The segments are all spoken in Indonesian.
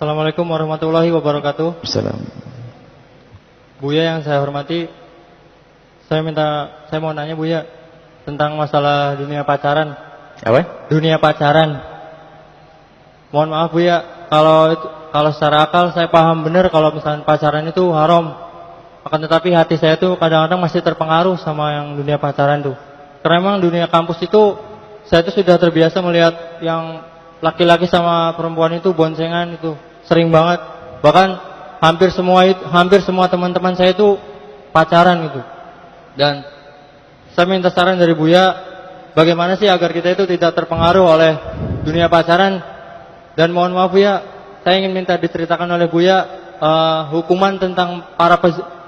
Assalamualaikum warahmatullahi wabarakatuh. Assalamualaikum. Buya yang saya hormati, saya mau nanya Buya tentang masalah dunia pacaran. Apa? Dunia pacaran. Mohon maaf Buya, kalau secara akal saya paham benar kalau misalnya pacaran itu haram. Akan tetapi hati saya tuh kadang-kadang masih terpengaruh sama yang dunia pacaran tuh. Karena memang dunia kampus itu saya tuh sudah terbiasa melihat yang laki-laki sama perempuan itu boncengan itu sering banget. Bahkan hampir semua teman-teman saya itu pacaran gitu. Dan saya minta saran dari Buya, bagaimana sih agar kita itu tidak terpengaruh oleh dunia pacaran. Dan mohon maaf Buya, saya ingin minta diceritakan oleh Buya hukuman tentang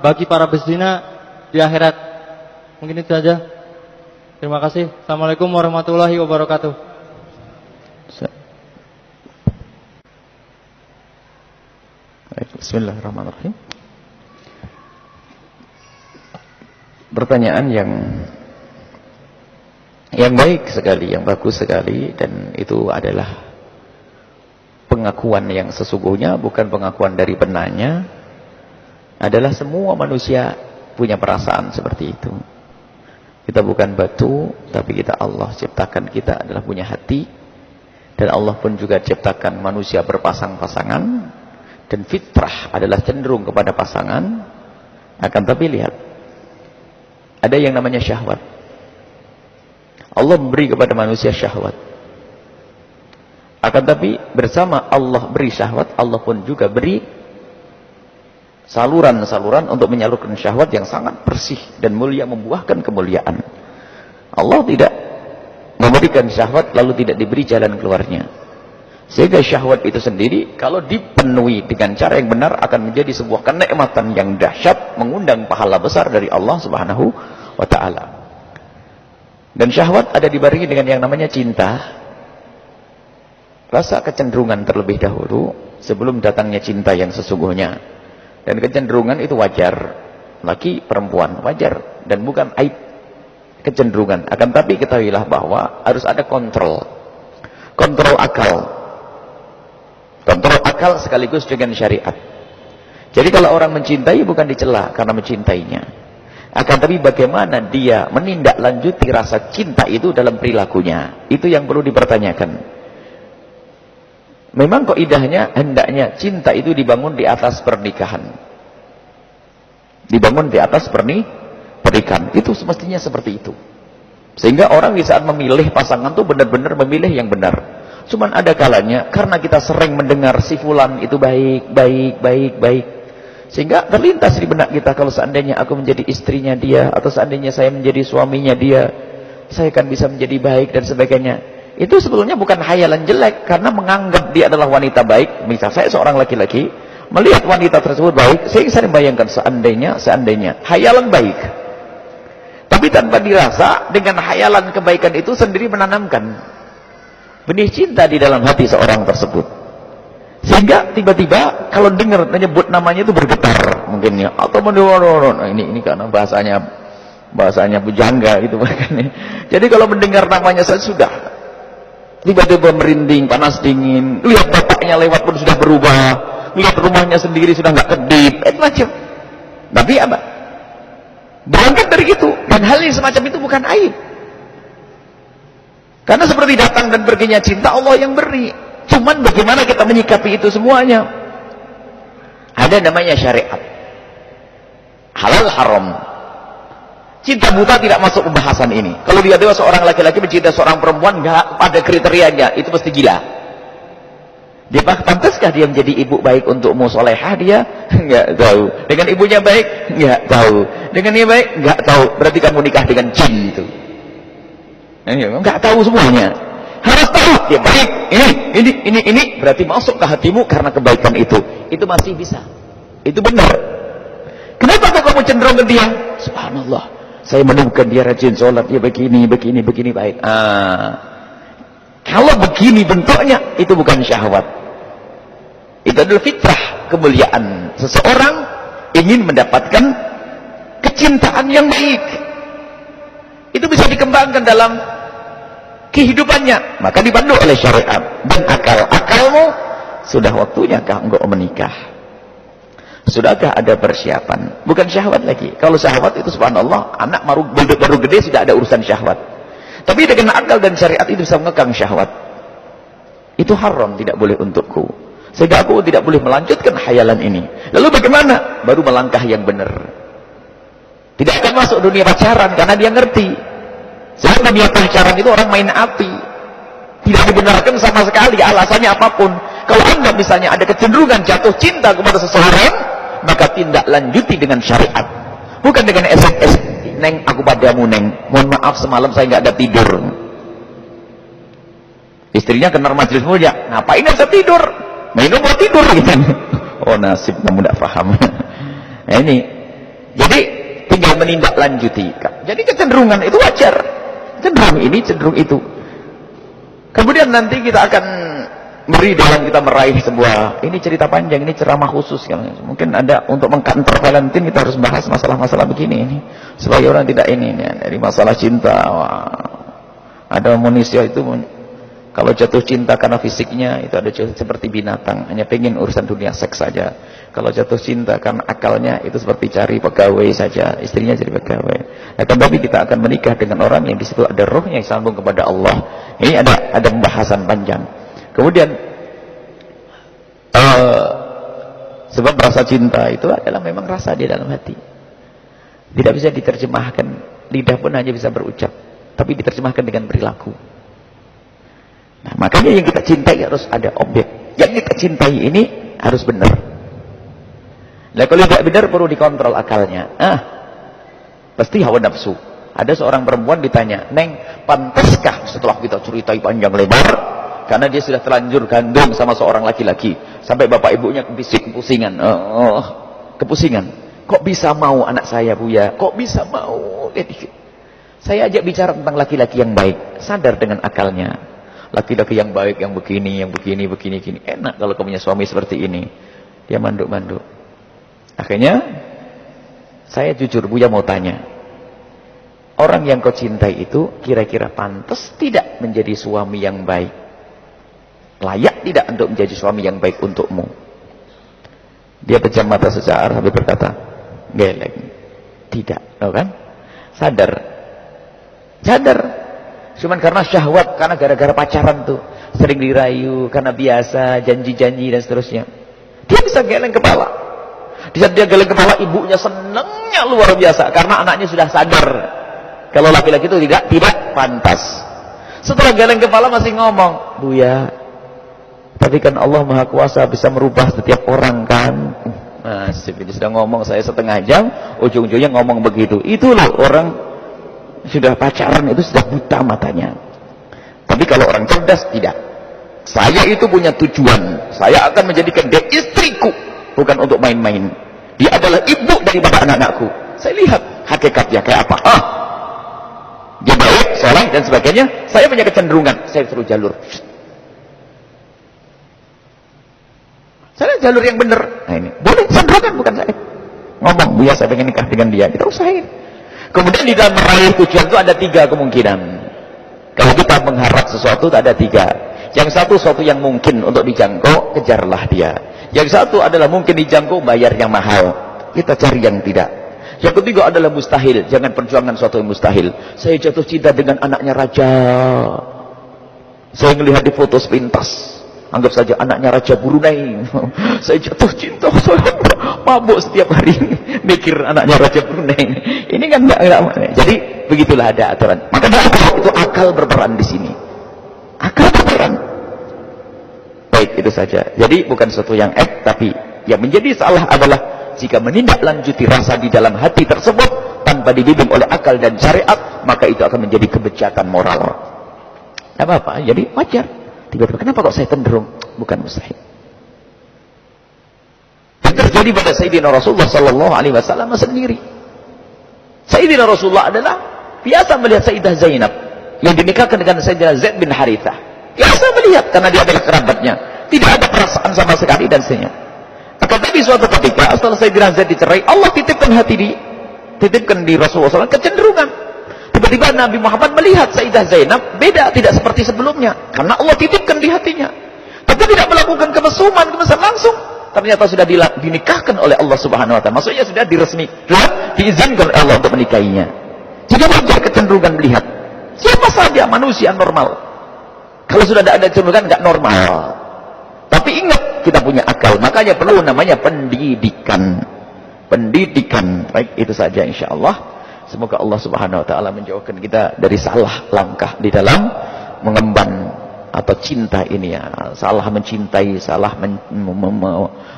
bagi para pezina di akhirat. Mungkin itu saja. Terima kasih. Assalamualaikum warahmatullahi wabarakatuh. Bismillahirrahmanirrahim. Pertanyaan yang baik sekali, yang bagus sekali, dan itu adalah pengakuan yang sesungguhnya, bukan pengakuan dari penanya. Adalah semua manusia punya perasaan seperti itu. Kita bukan batu, tapi Allah ciptakan kita adalah punya hati. Dan Allah pun juga ciptakan manusia berpasang-pasangan. Dan fitrah adalah cenderung kepada pasangan. Akan tapi lihat, ada yang namanya syahwat. Allah memberi kepada manusia syahwat. Akan tapi bersama Allah beri syahwat, Allah pun juga beri saluran-saluran untuk menyalurkan syahwat yang sangat bersih dan mulia, membuahkan kemuliaan. Allah tidak memberikan syahwat lalu tidak diberi jalan keluarnya. Sehingga syahwat itu sendiri kalau dipenuhi dengan cara yang benar akan menjadi sebuah kenikmatan yang dahsyat, mengundang pahala besar dari Allah Subhanahu wa taala. Dan syahwat ada dibarengi dengan yang namanya cinta. Rasa kecenderungan terlebih dahulu sebelum datangnya cinta yang sesungguhnya. Dan kecenderungan itu wajar, laki perempuan wajar, dan bukan aib kecenderungan. Akan tapi ketahuilah bahwa harus ada kontrol akal sekaligus dengan syariat. Jadi kalau orang mencintai bukan dicela karena mencintainya, akan tapi bagaimana dia menindaklanjuti rasa cinta itu dalam perilakunya, itu yang perlu dipertanyakan. Memang kaidahnya hendaknya cinta itu dibangun di atas pernikahan. Dibangun di atas pernikahan. Itu semestinya seperti itu. Sehingga orang di saat memilih pasangan itu benar-benar memilih yang benar. Cuman ada kalanya karena kita sering mendengar si fulan itu baik. Sehingga terlintas di benak kita, kalau seandainya aku menjadi istrinya dia, atau seandainya saya menjadi suaminya dia, saya akan bisa menjadi baik dan sebagainya. Itu sebetulnya bukan khayalan jelek, karena menganggap dia adalah wanita baik. Misal saya seorang laki-laki melihat wanita tersebut baik, saya sering bayangkan seandainya khayalan baik. Tapi tanpa dirasa, dengan khayalan kebaikan itu sendiri menanamkan benih cinta di dalam hati seorang tersebut. Sehingga tiba-tiba kalau dengar menyebut namanya itu bergetar mungkin ya, atau ini karena bahasanya bujangga gitu makanya. Jadi kalau mendengar namanya saya sudah tiba-tiba merinding, panas dingin. Lihat bapaknya lewat pun sudah berubah. Lihat rumahnya sendiri sudah nggak kedip. Macam. Tapi apa? Berangkat dari itu. Dan hal yang semacam itu bukan aib. Karena seperti datang dan perginya cinta, Allah yang beri. Cuman bagaimana kita menyikapi itu semuanya. Ada namanya syariat. Halal haram. Cinta buta tidak masuk pembahasan ini. Kalau dia adalah seorang laki-laki mencintai seorang perempuan, nggak ada kriterianya, itu pasti gila. Dia pantaskah dia menjadi ibu baik untukmu, solehah dia? Nggak tahu. Dengan ibunya baik? Nggak tahu. Dengan dia baik? Nggak tahu. Berarti kamu nikah dengan jin itu. Nggak tahu semuanya. Harus tahu dia baik. Ini berarti masuk ke hatimu karena kebaikan itu. Itu masih bisa. Itu benar. Kenapa kok kamu cenderung ke dia? Subhanallah. Saya menemukan dia rajin sholat, dia begini baik. Kalau begini bentuknya, itu bukan syahwat. Itu adalah fitrah kemuliaan. Seseorang ingin mendapatkan kecintaan yang baik. Itu bisa dikembangkan dalam kehidupannya. Maka dipandu oleh syariat. Dan akalmu sudah waktunyakah engkau menikah? Sudahkah ada persiapan? Bukan syahwat lagi. Kalau syahwat itu subhanallah, anak baru gede sudah ada urusan syahwat. Tapi dengan akal dan syariat itu bisa mengekang syahwat. Itu haram, tidak boleh untukku. Sehingga aku tidak boleh melanjutkan khayalan ini. Lalu bagaimana? Baru melangkah yang benar. Tidak akan masuk dunia pacaran karena dia ngerti. Sebab dunia pacaran itu orang main api. Tidak dibenarkan sama sekali, alasannya apapun. Kalau Anda misalnya ada kecenderungan jatuh cinta kepada seseorang, maka tindak lanjuti dengan syariat. Bukan dengan SMS, "Neng, aku padamu, Neng. Mohon maaf semalam saya nggak ada tidur." Istrinya kenal majelis mulia, "Ngapain nggak bisa tidur? Minum mau tidur," gitu. Oh, nasib kamu tidak paham. Nah, ini. Jadi tinggal menindaklanjuti. Jadi kecenderungan itu wajar. Cenderung ini, cenderung itu. Kemudian nanti kita akan beri dalam kita meraih sebuah, ini cerita panjang, ini ceramah khusus kan. Mungkin ada untuk mengkantor Valentine kita harus bahas masalah-masalah begini ini supaya orang tidak ini dari masalah cinta. Wah, ada manusia itu kalau jatuh cinta karena fisiknya itu ada seperti binatang, hanya pengen urusan dunia seks saja. Kalau jatuh cinta karena akalnya itu seperti cari pegawai saja, istrinya jadi pegawai. Nah, tapi kita akan menikah dengan orang yang di situ ada rohnya yang sambung kepada Allah. Ini ada pembahasan panjang. Kemudian sebab rasa cinta itu adalah memang rasa di dalam hati. Tidak bisa diterjemahkan, lidah pun hanya bisa berucap, tapi diterjemahkan dengan perilaku. Nah, makanya yang kita cintai harus ada objek. Yang kita cintai ini harus benar. Nah, kalau tidak benar perlu dikontrol akalnya. Pasti hawa nafsu. Ada seorang perempuan ditanya, "Neng, pantaskah?" Setelah kita ceritai panjang lebar, karena dia sudah terlanjur gandum sama seorang laki-laki, sampai bapak ibunya kepusingan. Kepusingan. Kok bisa mau anak saya, Buya? Kok bisa mau? Saya ajak bicara tentang laki-laki yang baik, sadar dengan akalnya. Laki-laki yang baik, yang begini. Enak kalau kamu punya suami seperti ini. Dia manduk-manduk. Akhirnya, saya jujur, Buya mau tanya. Orang yang kau cintai itu, kira-kira pantas tidak menjadi suami yang baik? Layak tidak untuk menjadi suami yang baik untukmu? Dia pejam mata sesaat, habis berkata, geleng. Tidak, tahu kan? Sadar. Cuman karena syahwat, karena gara-gara pacaran tuh sering dirayu, karena biasa janji-janji dan seterusnya. Dia bisa geleng kepala. Di saat dia geleng kepala, ibunya senangnya luar biasa karena anaknya sudah sadar kalau laki-laki itu tidak pantas. Setelah geleng kepala masih ngomong, "Buya, tapi kan Allah Maha Kuasa bisa merubah setiap orang kan?" Nasib, ini sudah ngomong saya setengah jam, ujung-ujungnya ngomong begitu. Itulah orang sudah pacaran itu sudah buta matanya. Tapi kalau orang cerdas tidak. Saya itu punya tujuan. Saya akan menjadikan dia istriku, bukan untuk main-main. Dia adalah ibu daripada anak-anakku. Saya lihat hakikatnya kayak apa. Dia baik, soleh dan sebagainya. Saya punya kecenderungan, saya suruh jalur. Saya jalur yang benar. Nah ini boleh, cenderungan bukan saya. Ngomong, "Buya saya pengen nikah dengan dia." Kita usahain. Kemudian di dalam meraih tujuan itu ada 3 kemungkinan. Kalau kita mengharap sesuatu ada 3. Yang satu, sesuatu yang mungkin untuk dijangkau, kejarlah dia. Yang satu adalah mungkin dijangkau, bayar yang mahal. Kita cari yang tidak. Yang ketiga adalah mustahil. Jangan perjuangan suatu yang mustahil. Saya jatuh cinta dengan anaknya raja. Saya melihat di foto sepintas. Anggap saja anaknya Raja Brunei. Saya jatuh cinta. Mabuk setiap hari mikir anaknya Raja Brunei. Ini kan enggak. Jadi begitulah ada aturan. Maka itu akal berperan di sini. Akal berperan. Baik, itu saja. Jadi bukan sesuatu yang tapi yang menjadi salah adalah jika menindaklanjuti rasa di dalam hati tersebut tanpa dibimbing oleh akal dan syariat, maka itu akan menjadi kebejatan moral. Tidak apa-apa, jadi wajar. Tiba-tiba, kenapa kok saya cenderung? Bukan mustahil. Yang terjadi pada Sayyidina Rasulullah Sallallahu Alaihi Wasallam sendiri. Sayyidina Rasulullah adalah biasa melihat Sayyidah Zainab yang dinikahkan dengan Sayyidina Zaid bin Harithah. Biasa melihat karena dia adalah kerabatnya. Tidak ada perasaan sama sekali dan senyum. Akan tapi suatu ketika setelah Sayyidina Zaid dicerai, Allah titipkan di Rasulullah SAW kecenderungan. Tiba-tiba Nabi Muhammad melihat Sayyidah Zainab beda, tidak seperti sebelumnya, karena Allah titipkan di hatinya. Tapi tidak melakukan melakukan kemesuman langsung ternyata sudah dinikahkan oleh Allah Subhanahu wa taala. Maksudnya sudah diizinkan oleh Allah untuk menikahinya. Jadi wajar kecenderungan melihat. Siapa saja manusia normal. Kalau sudah ada kecenderungan enggak normal. Tapi ingat, kita punya akal. Makanya perlu namanya pendidikan. Pendidikan. Baik, itu saja insyaallah. Semoga Allah Subhanahu wa taala menjauhkan kita dari salah langkah di dalam mengemban atau cinta ini ya. Salah mencintai, salah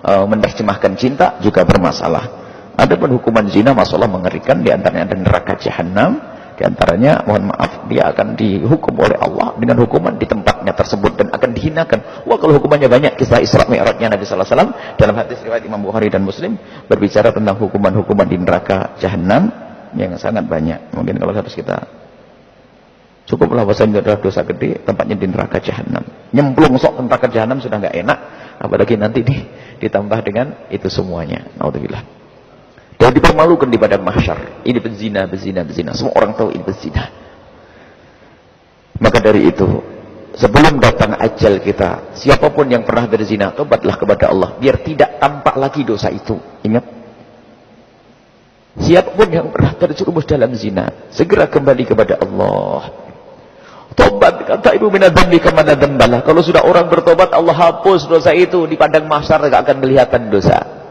menerjemahkan cinta juga bermasalah. Adapun hukuman zina masalah mengerikan, di antaranya ada neraka jahanam, di antaranya mohon maaf dia akan dihukum oleh Allah dengan hukuman di tempatnya tersebut dan akan dihinakan. Wah, kalau hukumannya banyak, kisah Isra Mi'rajnya Nabi sallallahu alaihi wasallam dalam hadis riwayat Imam Bukhari dan Muslim berbicara tentang hukuman-hukuman di neraka jahanam yang sangat banyak. Mungkin kalau harus kita cukuplah bahasanya adalah dosa gede, tempatnya di neraka jahanam. Nyemplung sok neraka jahanam sudah enggak enak, apalagi nanti ditambah dengan itu semuanya. Naudzubillah. Dan dipermalukan di padang mahsyar. Ini berzina. Semua orang tahu ini berzina. Maka dari itu, sebelum datang ajal kita, siapapun yang pernah berzina, tobatlah kepada Allah biar tidak tampak lagi dosa itu. Ingat, siapapun yang pernah terjerumus dalam zina, segera kembali kepada Allah. Tobat, kata ibu minadzambi kemana dzambalah. Kalau sudah orang bertobat, Allah hapus dosa itu. Di padang mahsyar tidak akan kelihatan dosa.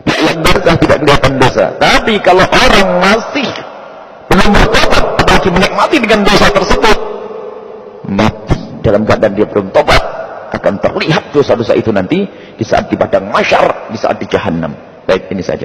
Yang dosa tidak kelihatan dosa. Tapi kalau orang masih belum bertobat, apalagi menikmati dengan dosa tersebut, mati dalam keadaan dia belum tobat, akan terlihat dosa-dosa itu nanti di saat di padang mahsyar, di saat di jahanam. Baik, ini saja.